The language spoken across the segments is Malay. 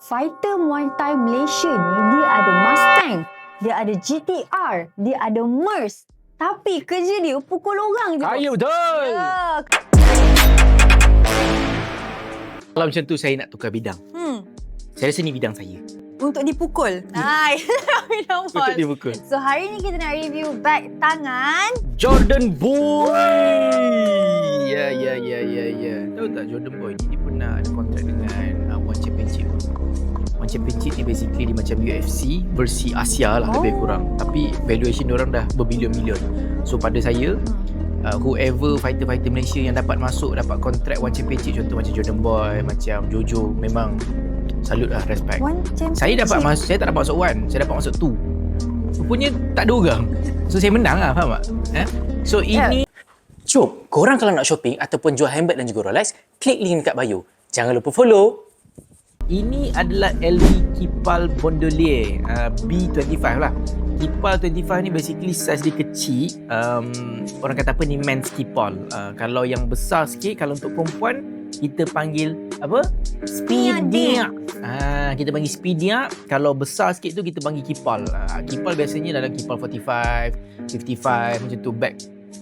fighter Muay Thai Malaysia ni, dia ada Mustang, dia ada GTR, dia ada Merc. Tapi kerja dia pukul orang je. Ya, betul. Ya. Kalau macam tu saya nak tukar bidang. Saya rasa ni bidang saya. Untuk dipukul. Hai. Untuk dipukul. So hari ni kita nak review bag tangan Jordan Boy. Ya. Tahu tak Jordan Boy ni dia pernah ada kontrak dengan One Championship. One Championship ni basically dia macam UFC versi Asia lah lebih kurang. Tapi valuation diorang dah berbilion-bilion. So pada saya whoever fighter-fighter Malaysia yang dapat kontrak One Championship, contoh macam Jordan Boy, macam Jojo, memang salut lah, respect. One Championship. Saya tak dapat masuk One, saya dapat masuk Two. Rupanya tak ada orang. So saya menang lah, faham tak? So ini Jom, korang kalau nak shopping ataupun jual handbag dan juga Rolex, klik link dekat bio. Jangan lupa follow. Ini adalah LV Kipal Bandolier B25 lah. Kipal 25 ni basically size dia kecil. Orang kata apa ni, men's kipal. Kalau yang besar sikit, kalau untuk perempuan kita panggil apa? Speediak. Kita panggil Speediak. Kalau besar sikit tu kita panggil kipal. Kipal biasanya dalam kipal 45, 55 macam tu, bag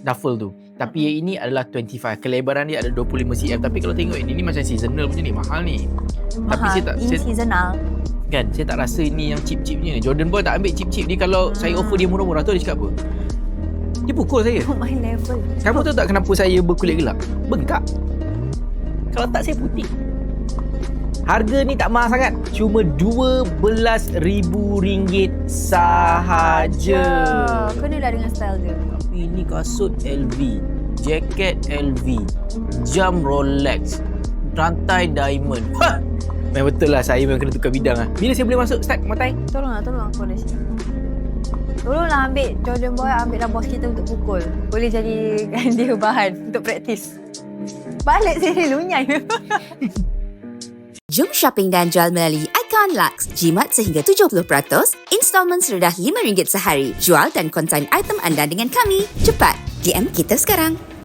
duffel tu. Tapi yang ini adalah 25. Kelebaran dia ada 25 cm. Tapi kalau tengok ini macam seasonal punya ni, mahal ni. Tapi saya tak, seasonal. Kan, saya tak rasa ini yang cheap-cheap ni. Jordan Boy tak ambil cheap-cheap ni. Kalau saya offer dia murah-murah tu, dia cakap apa? Dia pukul saya. My level. Kamu tahu tak kenapa saya berkulit gelap? Bengkak. Kalau tak, saya putih. Harga ni tak mahal sangat. Cuma RM12,000 sahaja. Kenalah dengan style dia. Tapi ini kasut LV, jaket LV, jam Rolex, rantai diamond. Memang betul lah, saya memang kena tukar bidang lah. Bila saya boleh masuk start Muay Thai? Tolong aku dari sini. Tolonglah ambil Jordan Boy, ambillah bos kita untuk pukul. Boleh jadikan dia bahan untuk praktis. Balik sini lunyai. Jom shopping dan jual melalui Icon Lux. Jimat sehingga 70%, installment serendah RM5 sehari. Jual dan konsign item anda dengan kami. Cepat, DM kita sekarang.